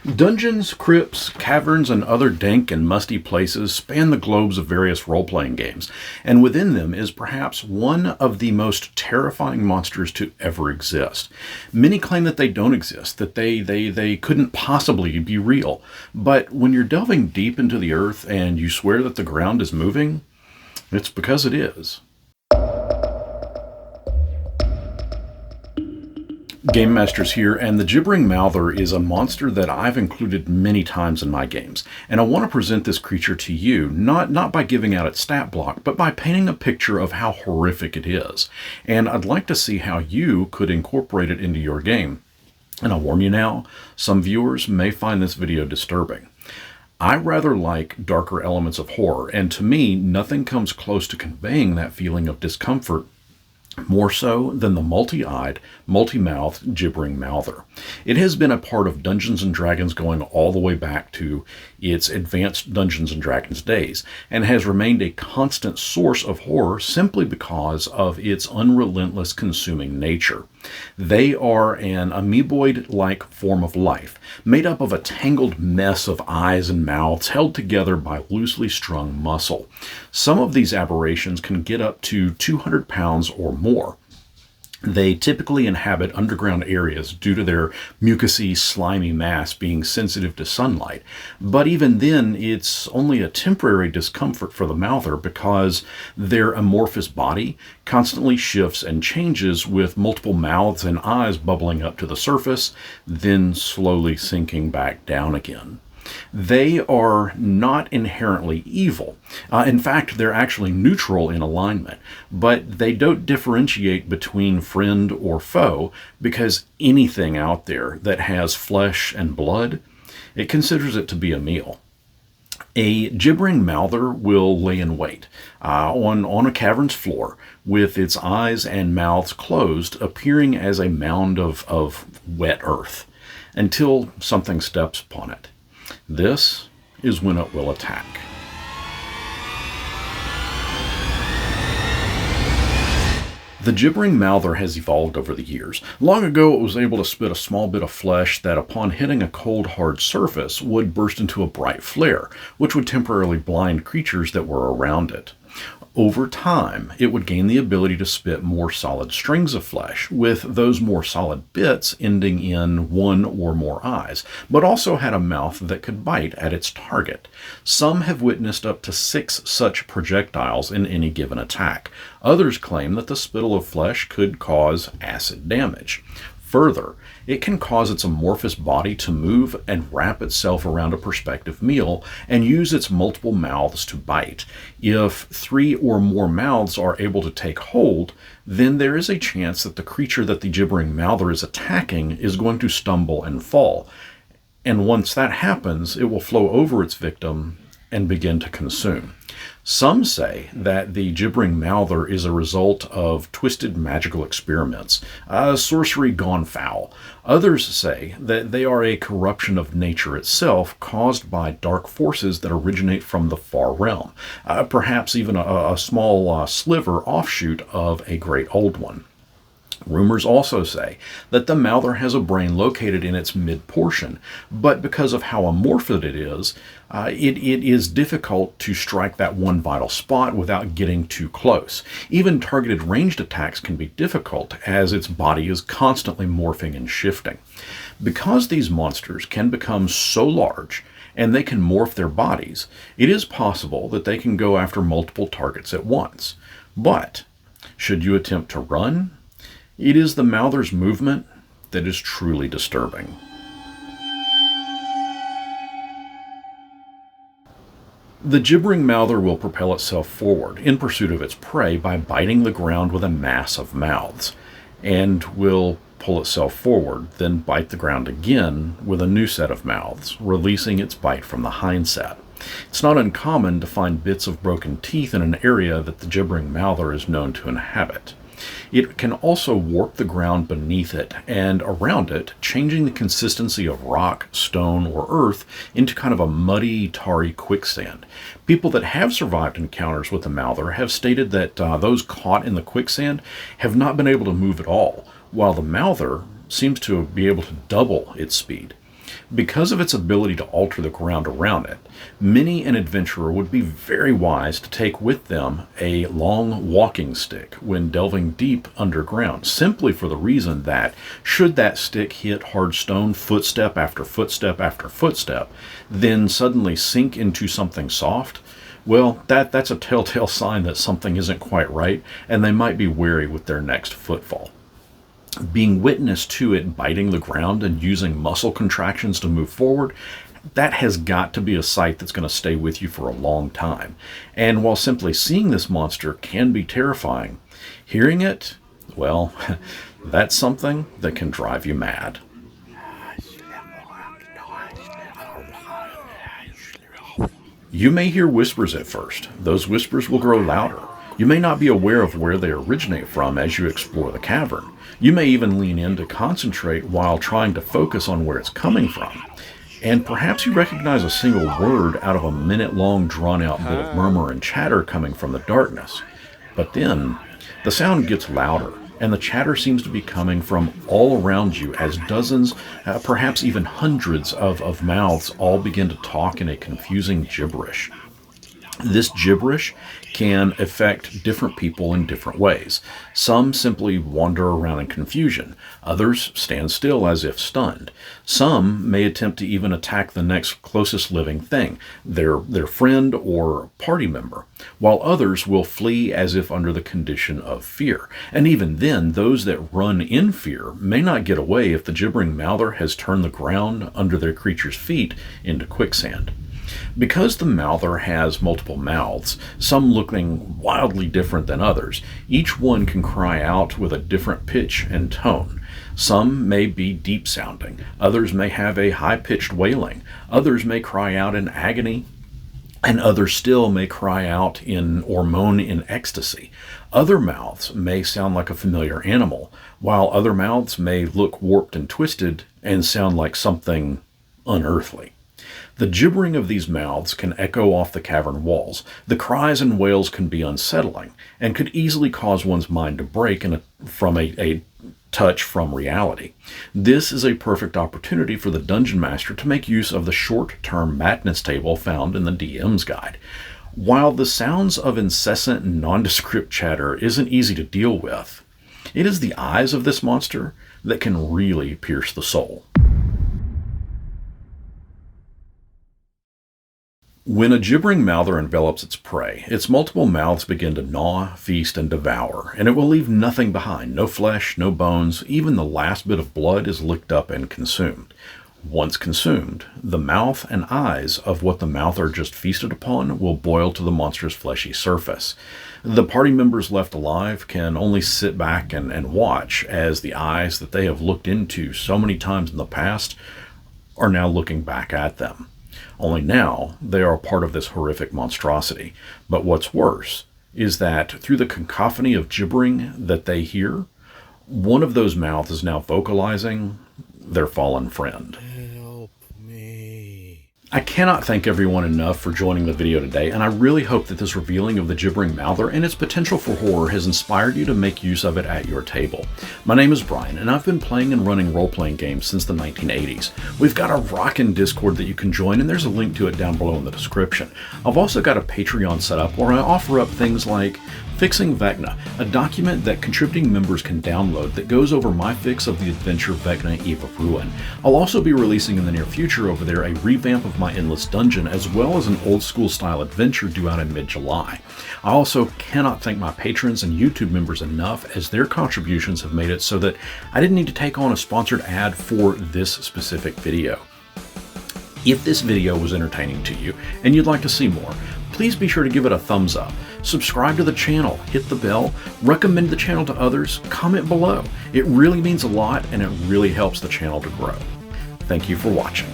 Dungeons, crypts, caverns, and other dank and musty places span the globes of various role-playing games, and within them is perhaps one of the most terrifying monsters to ever exist. Many claim that they don't exist, that they couldn't possibly be real, but when you're delving deep into the earth and you swear that the ground is moving, it's because it is. GameMasters here, and the Gibbering Mouther is a monster that I've included many times in my games. And I want to present this creature to you, not by giving out its stat block, but by painting a picture of how horrific it is. And I'd like to see how you could incorporate it into your game. And I'll warn you now, some viewers may find this video disturbing. I rather like darker elements of horror, and to me, nothing comes close to conveying that feeling of discomfort more so than the multi-eyed, multi-mouthed Gibbering Mouther. It has been a part of Dungeons & Dragons going all the way back to its advanced Dungeons & Dragons days, and has remained a constant source of horror simply because of its unrelentless consuming nature. They are an amoeboid-like form of life, made up of a tangled mess of eyes and mouths held together by loosely strung muscle. Some of these aberrations can get up to 200 pounds or more. They typically inhabit underground areas due to their mucousy, slimy mass being sensitive to sunlight. But even then, it's only a temporary discomfort for the Mouther because their amorphous body constantly shifts and changes, with multiple mouths and eyes bubbling up to the surface, then slowly sinking back down again. They are not inherently evil. In fact, they're actually neutral in alignment, but they don't differentiate between friend or foe because anything out there that has flesh and blood, it considers it to be a meal. A Gibbering Mouther will lay in wait on a cavern's floor with its eyes and mouths closed, appearing as a mound of wet earth until something steps upon it. This is when it will attack. The Gibbering Mouther has evolved over the years. Long ago, it was able to spit a small bit of flesh that, upon hitting a cold, hard surface, would burst into a bright flare, which would temporarily blind creatures that were around it. Over time, it would gain the ability to spit more solid strings of flesh, with those more solid bits ending in one or more eyes, but also had a mouth that could bite at its target. Some have witnessed up to 6 such projectiles in any given attack. Others claim that the spittle of flesh could cause acid damage. Further, it can cause its amorphous body to move and wrap itself around a prospective meal and use its multiple mouths to bite. If 3 or more mouths are able to take hold, then there is a chance that the creature that the Gibbering Mouther is attacking is going to stumble and fall. And once that happens, it will flow over its victim and begin to consume. Some say that the Gibbering Mouther is a result of twisted magical experiments, sorcery gone foul. Others say that they are a corruption of nature itself caused by dark forces that originate from the far realm, perhaps even a small sliver offshoot of a great old one. Rumors also say that the Mouther has a brain located in its mid-portion, but because of how amorphous it is difficult to strike that one vital spot without getting too close. Even targeted ranged attacks can be difficult, as its body is constantly morphing and shifting. Because these monsters can become so large, and they can morph their bodies, it is possible that they can go after multiple targets at once. But should you attempt to run, it is the Mouther's movement that is truly disturbing. The Gibbering Mouther will propel itself forward in pursuit of its prey by biting the ground with a mass of mouths, and will pull itself forward, then bite the ground again with a new set of mouths, releasing its bite from the hindset. It's not uncommon to find bits of broken teeth in an area that the Gibbering Mouther is known to inhabit. It can also warp the ground beneath it and around it, changing the consistency of rock, stone, or earth into kind of a muddy, tarry quicksand. People that have survived encounters with the Mouther have stated that those caught in the quicksand have not been able to move at all, while the Mouther seems to be able to double its speed. Because of its ability to alter the ground around it, many an adventurer would be very wise to take with them a long walking stick when delving deep underground, simply for the reason that should that stick hit hard stone footstep after footstep after footstep, then suddenly sink into something soft, well, that's a telltale sign that something isn't quite right, and they might be wary with their next footfall. Being witness to it biting the ground and using muscle contractions to move forward, that has got to be a sight that's going to stay with you for a long time. And while simply seeing this monster can be terrifying, hearing it, well, that's something that can drive you mad. You may hear whispers at first. Those whispers will grow louder. You may not be aware of where they originate from as you explore the cavern. You may even lean in to concentrate while trying to focus on where it's coming from. And perhaps you recognize a single word out of a minute-long drawn-out bit of murmur and chatter coming from the darkness. But then, the sound gets louder, and the chatter seems to be coming from all around you as dozens, perhaps even hundreds of mouths all begin to talk in a confusing gibberish. This gibberish can affect different people in different ways. Some simply wander around in confusion. Others stand still as if stunned. Some may attempt to even attack the next closest living thing, their friend or party member, while others will flee as if under the condition of fear. And even then, those that run in fear may not get away if the Gibbering Mouther has turned the ground under their creature's feet into quicksand. Because the Mouther has multiple mouths, some looking wildly different than others, each one can cry out with a different pitch and tone. Some may be deep-sounding, others may have a high-pitched wailing, others may cry out in agony, and others still may cry out in or moan in ecstasy. Other mouths may sound like a familiar animal, while other mouths may look warped and twisted and sound like something unearthly. The gibbering of these mouths can echo off the cavern walls. The cries and wails can be unsettling and could easily cause one's mind to break from a touch from reality. This is a perfect opportunity for the Dungeon Master to make use of the short-term madness table found in the DM's guide. While the sounds of incessant nondescript chatter isn't easy to deal with, it is the eyes of this monster that can really pierce the soul. When a Gibbering Mouther envelops its prey, its multiple mouths begin to gnaw, feast, and devour, and it will leave nothing behind. No flesh, no bones, even the last bit of blood is licked up and consumed. Once consumed, the mouth and eyes of what the Mouther just feasted upon will boil to the monster's fleshy surface. The party members left alive can only sit back and watch as the eyes that they have looked into so many times in the past are now looking back at them. Only now they are a part of this horrific monstrosity. But what's worse is that through the cacophony of gibbering that they hear, one of those mouths is now vocalizing their fallen friend. Help me. I cannot thank everyone enough for joining the video today, and I really hope that this revealing of the Gibbering Mouther and its potential for horror has inspired you to make use of it at your table. My name is Brian, and I've been playing and running role-playing games since the 1980s. We've got a rockin' Discord that you can join, and there's a link to it down below in the description. I've also got a Patreon set up where I offer up things like Fixing Vecna, a document that contributing members can download that goes over my fix of the adventure Vecna Eve of Ruin. I'll also be releasing in the near future over there a revamp of my Endless Dungeon, as well as an old school style adventure due out in mid-July. I also cannot thank my patrons and YouTube members enough, as their contributions have made it so that I didn't need to take on a sponsored ad for this specific video. If this video was entertaining to you and you'd like to see more, please be sure to give it a thumbs up, subscribe to the channel, hit the bell, recommend the channel to others, comment below. It really means a lot, and it really helps the channel to grow. Thank you for watching.